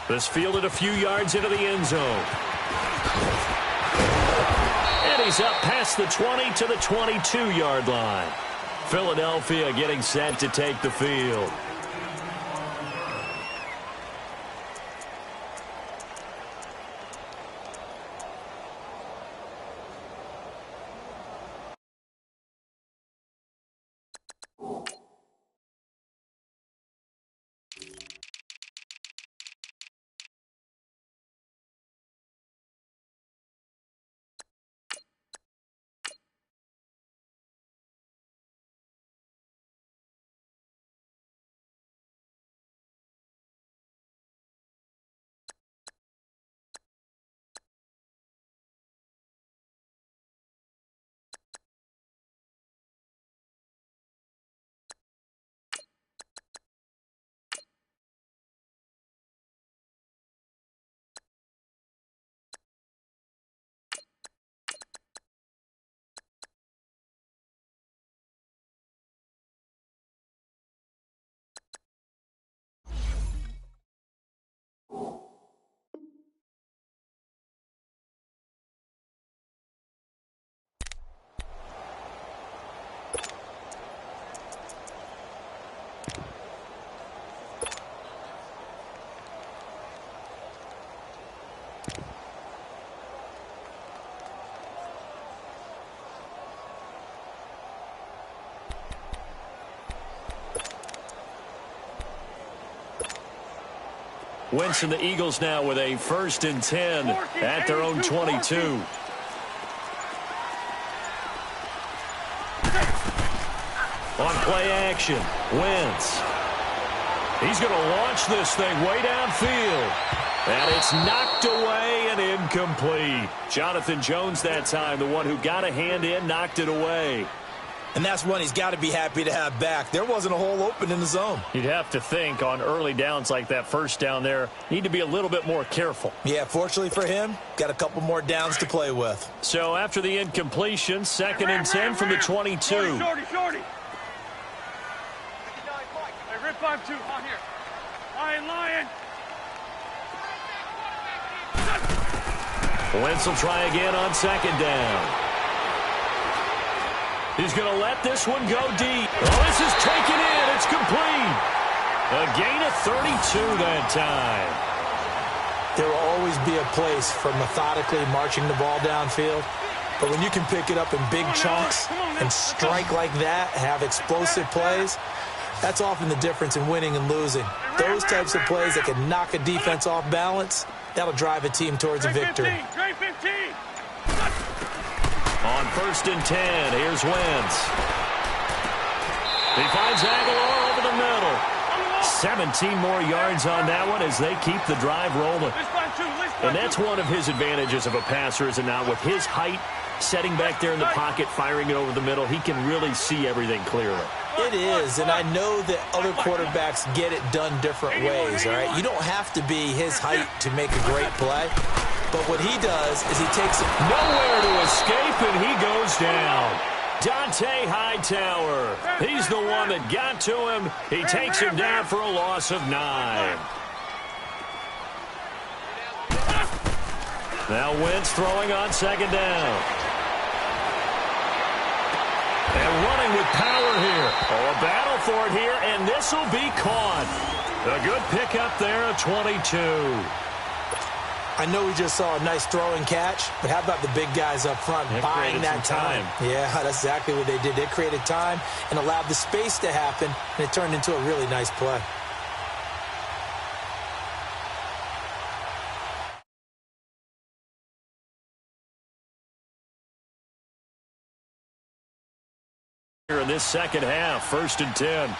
This fielded a few yards into the end zone. And he's up past the 20 to the 22-yard line. Philadelphia getting set to take the field. Wentz and the Eagles now with a 1st and 10 at their own 22. On play action, Wentz. He's going to launch this thing way downfield. And it's knocked away and incomplete. Jonathan Jones that time, the one who got a hand in, knocked it away. And that's one he's got to be happy to have back. There wasn't a hole open in the zone. You'd have to think on early downs like that first down there, need to be a little bit more careful. Yeah, fortunately for him, got a couple more downs to play with. So after the incompletion, 2nd and 10 from the 22. Shorty. Hey, rip 5-2 on here. Lion. Wentz will try again on 2nd down. He's going to let this one go deep. Oh, this is taken in. It's complete. A gain of 32 that time. There will always be a place for methodically marching the ball downfield. But when you can pick it up in big chunks and strike like that, have explosive plays, that's often the difference in winning and losing. Those types of plays that can knock a defense off balance, that'll drive a team towards a victory. Trey 15. On 1st and 10, here's Wentz. He finds Aguilar over the middle. 17 more yards on that one as they keep the drive rolling. And that's one of his advantages of a passer, is it not? With his height, setting back there in the pocket, firing it over the middle, he can really see everything clearly. It is, and I know that other quarterbacks get it done different ways, all right? You don't have to be his height to make a great play. But what he does is he takes it nowhere to escape, and he goes down. Dante Hightower. He's the one that got to him. He takes him down for a loss of 9. Now Wentz throwing on second down. And running with power here. Oh, a battle for it here, and this will be caught. A good pickup there at 22. I know we just saw a nice throw and catch, but how about the big guys up front buying that time? Yeah, that's exactly what they did. They created time and allowed the space to happen, and it turned into a really nice play. Here in this second half, 1st and 10.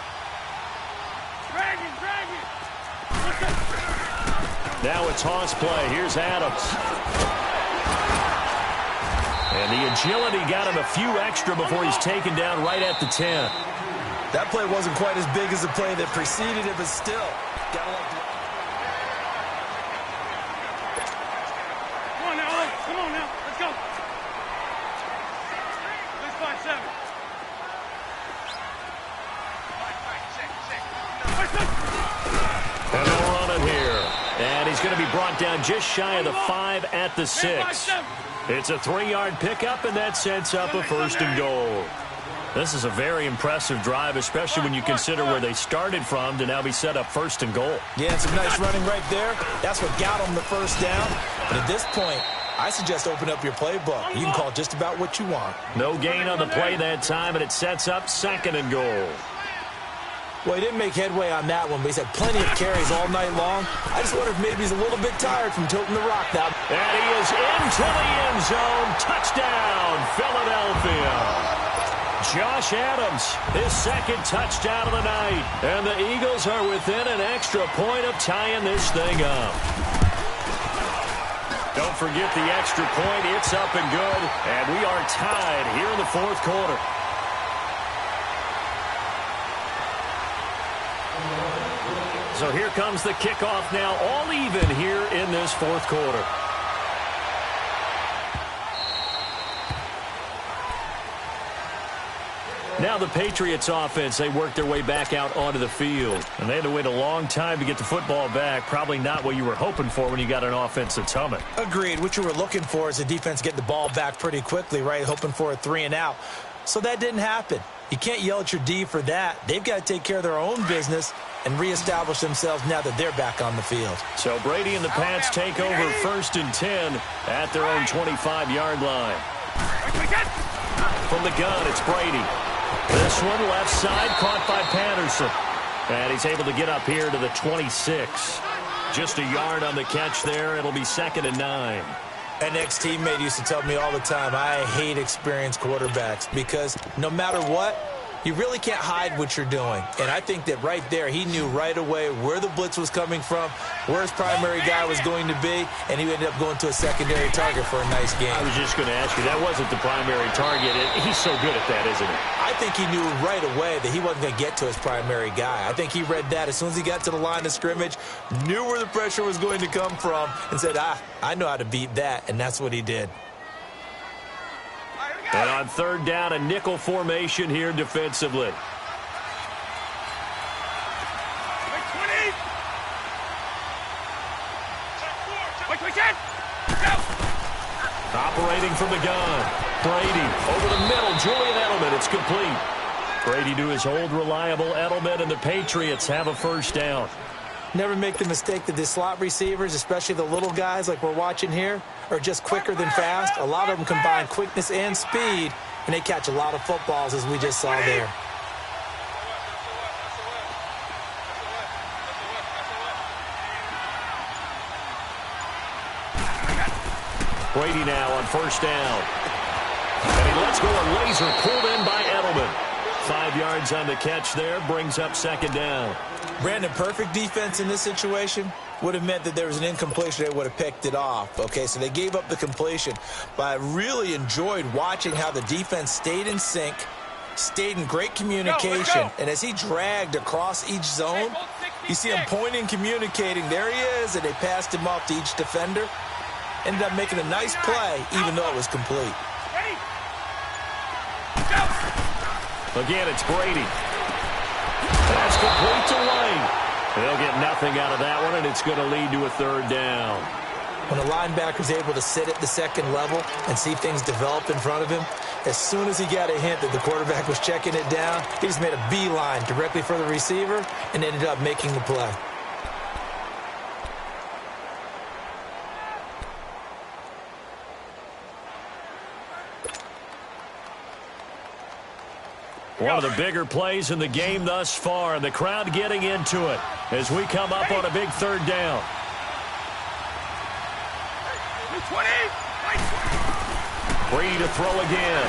Now a toss play. Here's Adams. And the agility got him a few extra before he's taken down right at the 10. That play wasn't quite as big as the play that preceded it, but still. Gotta like the... Come on now, Alex. Come on now. Let's go. 6-5-7. And they'll run it here. And he's going to be brought down just shy of the 5 at the 6. It's a 3-yard pickup, and that sets up a 1st and goal. This is a very impressive drive, especially when you consider where they started from to now be set up 1st and goal. Yeah, some nice running right there. That's what got them the 1st down. But at this point, I suggest open up your playbook. You can call just about what you want. No gain on the play that time, and it sets up 2nd and goal. Well, he didn't make headway on that one, but he's had plenty of carries all night long. I just wonder if maybe he's a little bit tired from tilting the rock now. And he is into the end zone. Touchdown, Philadelphia. Josh Adams, his 2nd touchdown of the night. And the Eagles are within an extra point of tying this thing up. Don't forget the extra point. It's up and good. And we are tied here in the 4th quarter. So here comes the kickoff now, all even here in this 4th quarter. Now the Patriots offense, they worked their way back out onto the field. And they had to wait a long time to get the football back. Probably not what you were hoping for when you got an offense that's humming. Agreed. What you were looking for is the defense get the ball back pretty quickly, right? Hoping for a 3 and out. So that didn't happen. You can't yell at your D for that. They've got to take care of their own business and reestablish themselves now that they're back on the field. So Brady and the Pats take over 1st and 10 at their own 25-yard line. From the gun, it's Brady. This one left side caught by Patterson. And he's able to get up here to the 26. Just a yard on the catch there. It'll be 2nd and 9. An ex-teammate used to tell me all the time, I hate experienced quarterbacks because no matter what, you really can't hide what you're doing. And I think that right there, he knew right away where the blitz was coming from, where his primary guy was going to be, and he ended up going to a secondary target for a nice game. I was just going to ask you, that wasn't the primary target. He's so good at that, isn't he? I think he knew right away that he wasn't going to get to his primary guy. I think he read that as soon as he got to the line of scrimmage, knew where the pressure was going to come from, and said, I know how to beat that, and that's what he did. And on 3rd down, a nickel formation here defensively. Operating from the gun. Brady over the middle. Julian Edelman. It's complete. Brady to his old reliable Edelman, and the Patriots have a 1st down. Never make the mistake that the slot receivers, especially the little guys like we're watching here, are just quicker than fast. A lot of them combine quickness and speed, and they catch a lot of footballs, as we just saw there. Brady now on 1st down. And he lets go a laser pulled in by Edelman. 5 yards on the catch there, brings up 2nd down. Brandon, perfect defense in this situation would have meant that there was an incompletion. They would have picked it off. Okay, so they gave up the completion. But I really enjoyed watching how the defense stayed in sync, stayed in great communication. And as he dragged across each zone, you see him pointing, communicating. There he is, and they passed him off to each defender. Ended up making a nice play, even though it was complete. Again, it's Brady. That's complete to Lane. They'll get nothing out of that one, and it's going to lead to a 3rd down. When a linebacker is able to sit at the second level and see things develop in front of him, as soon as he got a hint that the quarterback was checking it down, he just made a beeline directly for the receiver and ended up making the play. One of the bigger plays in the game thus far, and the crowd getting into it as we come up on a big third down. 20. Brady to throw again.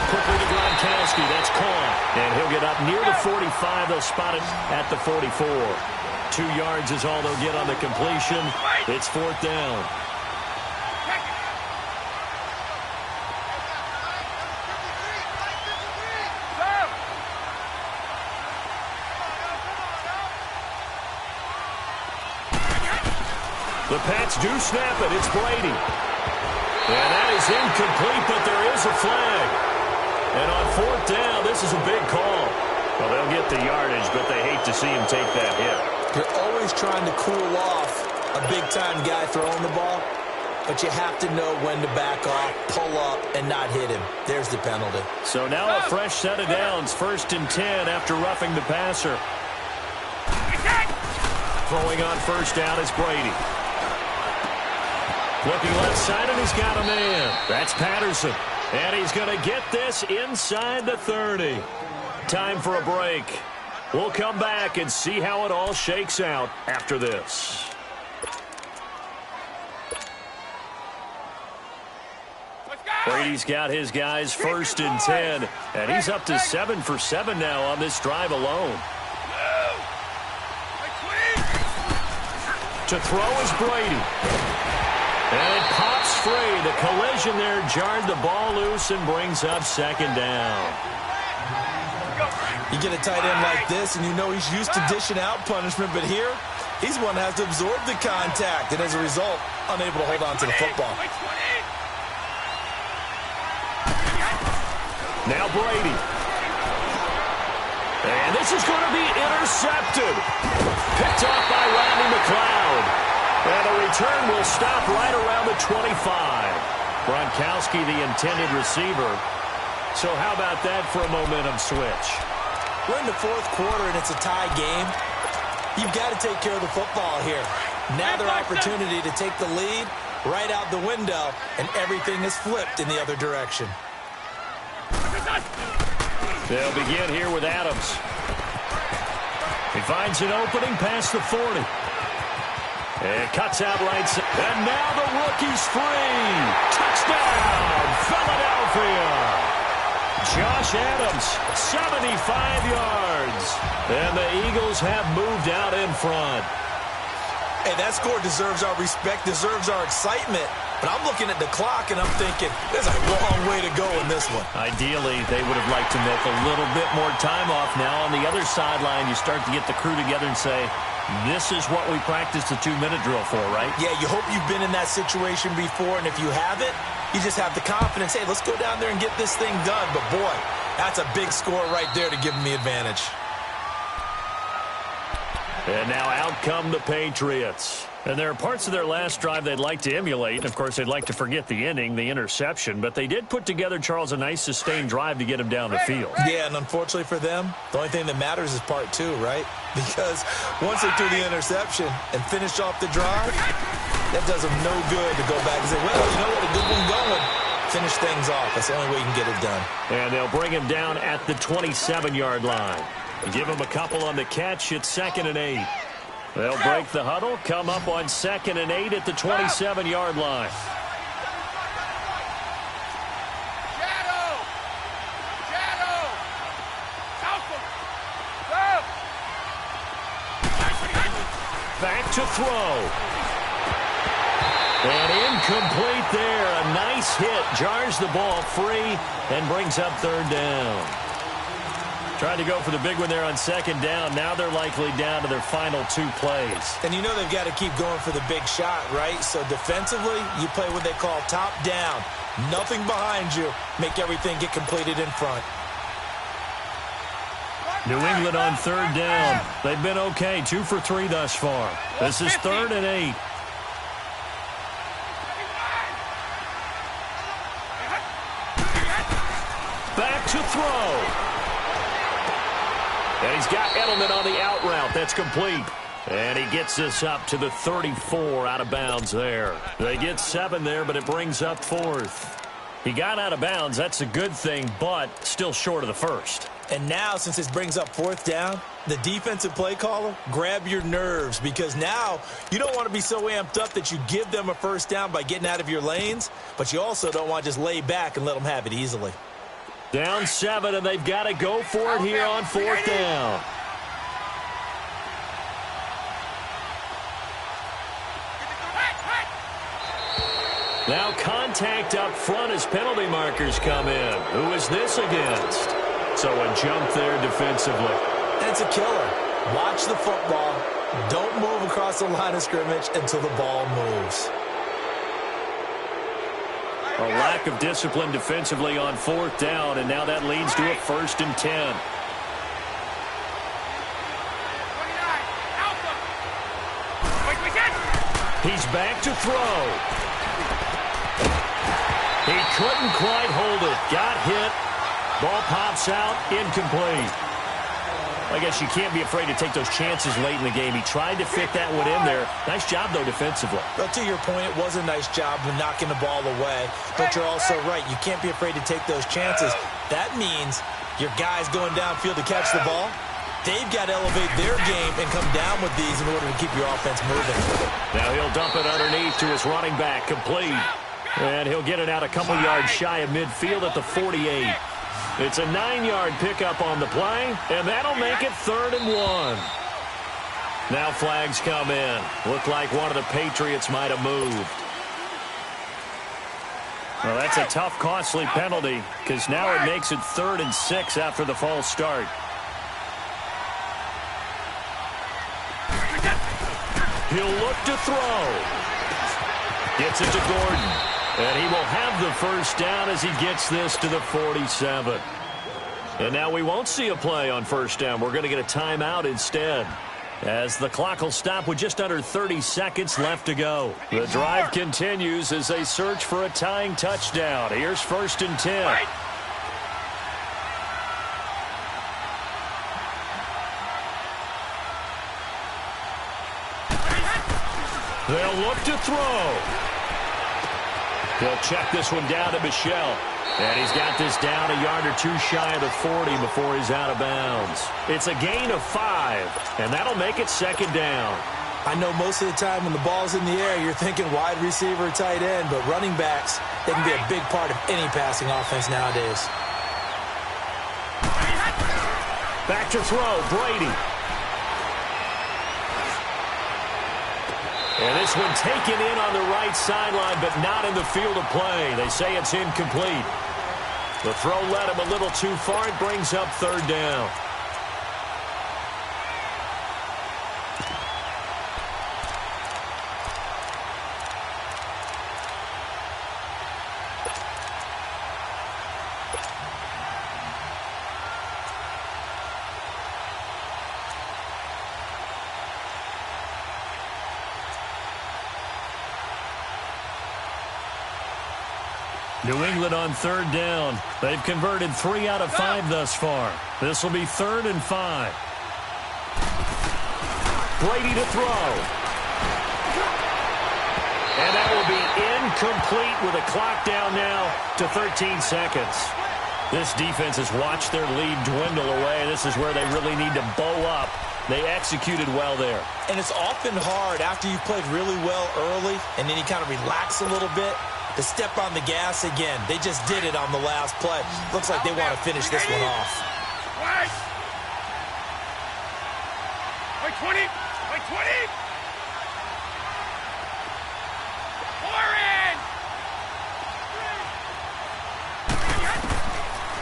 Quickly to Gronkowski. That's caught. And he'll get up near the 45. They'll spot it at the 44. 2 yards is all they'll get on the completion. It's 4th down. The Pats do snap it. It's Brady. And that is incomplete, but there is a flag. And on 4th down, this is a big call. Well, they'll get the yardage, but they hate to see him take that hit. You're always trying to cool off a big-time guy throwing the ball, but you have to know when to back off, pull up, and not hit him. There's the penalty. So now a fresh set of downs. 1st and 10 after roughing the passer. Throwing on 1st down is Brady. Looking left side, and he's got a man. That's Patterson. And he's going to get this inside the 30. Time for a break. We'll come back and see how it all shakes out after this. Brady's got his guys 1st and 10. And he's up to 7 for 7 now on this drive alone. To throw is Brady. And it pops free. The collision there jarred the ball loose and brings up 2nd down. You get a tight end like this, and you know he's used to dishing out punishment, but here, he's the one that has to absorb the contact, and as a result, unable to hold on to the football. Now Brady. And this is going to be intercepted. Picked off by Rodney McLeod. And the return will stop right around the 25. Gronkowski, the intended receiver. So how about that for a momentum switch? We're in the 4th quarter, and it's a tie game. You've got to take care of the football here. Now their opportunity to take the lead right out the window, and everything is flipped in the other direction. They'll begin here with Adams. He finds an opening past the 40. And cuts out right side. And now the rookie's free. Touchdown, Philadelphia. Josh Adams, 75 yards. And the Eagles have moved out in front. Hey, that score deserves our respect, deserves our excitement. But I'm looking at the clock, and I'm thinking, there's a long way to go in this one. Ideally, they would have liked to make a little bit more time off. Now on the other sideline, you start to get the crew together and say, this is what we practiced the 2-minute drill for, right? Yeah, you hope you've been in that situation before, and if you haven't, you just have the confidence, hey, let's go down there and get this thing done. But, boy, that's a big score right there to give them the advantage. And now out come the Patriots. And there are parts of their last drive they'd like to emulate. And, of course, they'd like to forget the ending, the interception. But they did put together, Charles, a nice sustained drive to get him down the field. Yeah, and unfortunately for them, the only thing that matters is part 2, right? Because once they threw the interception and finished off the drive, that does them no good to go back and say, well, you know what, a good one going. Finish things off. That's the only way you can get it done. And they'll bring him down at the 27-yard line. Give him a couple on the catch. It's 2nd and 8. They'll break the huddle, come up on 2nd and 8 at the 27-yard line. Back to throw. And incomplete there. A nice hit. Jars the ball free and brings up 3rd down. Trying to go for the big one there on 2nd down. Now they're likely down to their final 2 plays. And you know they've got to keep going for the big shot, right? So defensively, you play what they call top down. Nothing behind you. Make everything get completed in front. New England on 3rd down. They've been okay. 2 for 3 thus far. This is 3rd and 8. And he's got Edelman on the out route. That's complete. And he gets this up to the 34 out of bounds there. They get 7 there, but it brings up 4th. He got out of bounds. That's a good thing, but still short of the first. And now, since this brings up 4th down, the defensive play caller, grab your nerves, because now you don't want to be so amped up that you give them a first down by getting out of your lanes, but you also don't want to just lay back and let them have it easily. Down 7, and they've got to go for it here on 4th down. Now contact up front as penalty markers come in. Who is this against? So a jump there defensively. And it's a killer. Watch the football. Don't move across the line of scrimmage until the ball moves. A lack of discipline defensively on 4th down, and now that leads to a 1st and 10. He's back to throw. He couldn't quite hold it. Got hit. Ball pops out. Incomplete. I guess you can't be afraid to take those chances late in the game. He tried to fit that one in there. Nice job, though, defensively. But to your point, it was a nice job of knocking the ball away. But you're also right. You can't be afraid to take those chances. That means your guys going downfield to catch the ball, they've got to elevate their game and come down with these in order to keep your offense moving. Now he'll dump it underneath to his running back. Complete. And he'll get it out a couple yards shy of midfield at the 48. It's a 9-yard pickup on the play, and that'll make it 3rd and 1. Now flags come in. Looked like one of the Patriots might have moved. Well, that's a tough, costly penalty, because now it makes it 3rd and 6 after the false start. He'll look to throw. Gets it to Gordon. And he will have the first down as he gets this to the 47. And now we won't see a play on 1st down. We're going to get a timeout instead, as the clock will stop with just under 30 seconds left to go. The drive continues as they search for a tying touchdown. Here's 1st and 10. They'll look to throw. He'll check this one down to Michel. And he's got this down a yard or 2 shy of the 40 before he's out of bounds. It's a gain of 5, and that'll make it 2nd down. I know most of the time when the ball's in the air, you're thinking wide receiver, tight end, but running backs, they can be a big part of any passing offense nowadays. Back to throw, Brady. And this one taken in on the right sideline, but not in the field of play. They say it's incomplete. The throw led him a little too far. It brings up 3rd down. New England on 3rd down. They've converted 3 out of 5 thus far. This will be 3rd and 5. Brady to throw. And that will be incomplete with a clock down now to 13 seconds. This defense has watched their lead dwindle away. This is where they really need to bow up. They executed well there. And it's often hard after you've played really well early and then you kind of relax a little bit to step on the gas again. They just did it on the last play. Looks like they want to finish this one off. Wait, 20. Wait, 20.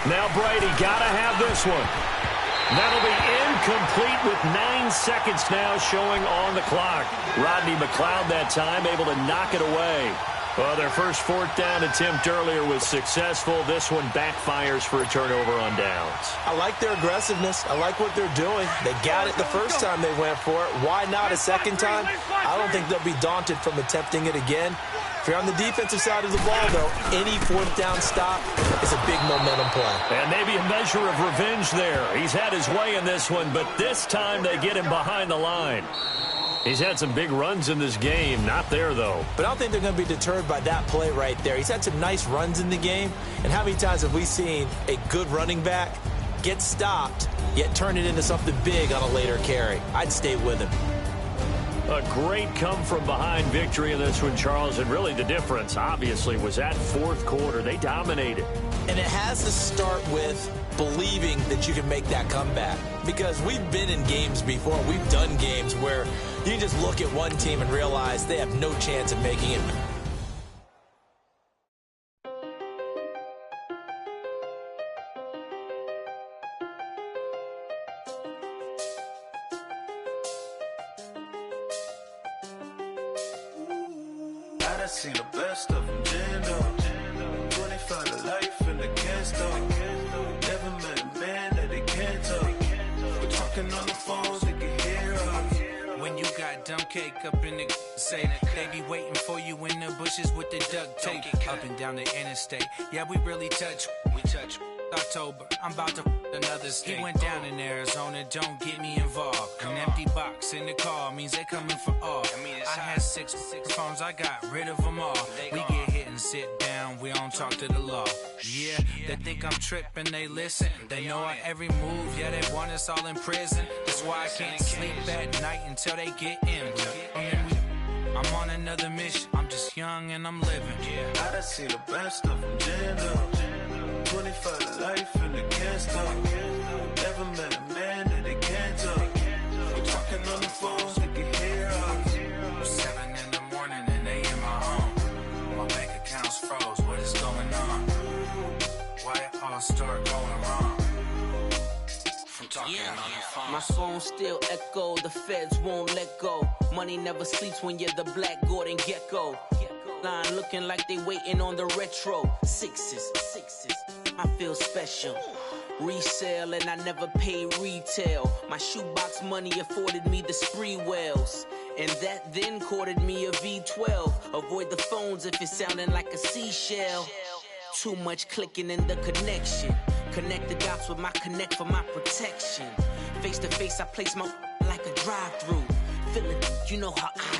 Now Brady got to have this one. That'll be incomplete with 9 seconds now showing on the clock. Rodney McLeod that time able to knock it away. Well, their first 4th down attempt earlier was successful. This one backfires for a turnover on downs. I like their aggressiveness. I like what they're doing. They got it the first time they went for it. Why not a second time? I don't think they'll be daunted from attempting it again. If you're on the defensive side of the ball, though, any fourth down stop is a big momentum play. And maybe a measure of revenge there. He's had his way in this one, but this time they get him behind the line. He's had some big runs in this game. Not there, though. But I don't think they're going to be deterred by that play right there. He's had some nice runs in the game. And how many times have we seen a good running back get stopped, yet turn it into something big on a later carry? I'd stay with him. A great come-from-behind victory in this one, Charles. And really the difference, obviously, was that fourth quarter. They dominated. And it has to start with believing that you can make that comeback. Because we've been in games before. We've done games where you just look at one team and realize they have no chance of making it. I seen the best of them, Jando. 25 to life in the can't stop. Never met a man that they can't talk. We're talking on the phones, they can hear us. When you got dumb cake up in the say, they be waiting for you in the bushes with the duct tape. Up and down the interstate, yeah, we really touch. We touch. October, I'm about to another state. He went down in Arizona, don't get me involved. An empty box in the car means they coming for all. I had six phones, I got rid of them all. We get hit and sit down, we don't talk to the law. Yeah, they think I'm tripping, they listen. They know our every move, yeah, they want us all in prison. That's why I can't sleep at night until they get in. I'm on another mission, I'm just young and I'm living. I done seen the best of them, Jando. 25 to life and they can't stop. Never met a man that they can't talk. We're talking on the phones, they can hear us. 7 in the morning and they in my home. My bank account's froze, what is going on? Why it all start going wrong? From talking on the phone. My phone still echo, the feds won't let go. Money never sleeps when you're the Black Gordon Gecko. Line looking like they waiting on the retro. Sixes, I feel special. Resale and I never pay retail. My shoebox money afforded me the spree wells. And that then courted me a V12. Avoid the phones if it's sounding like a seashell. Too much clicking in the connection. Connect the dots with my connect for my protection. Face to face I place my like a drive-through. Feeling, you know how I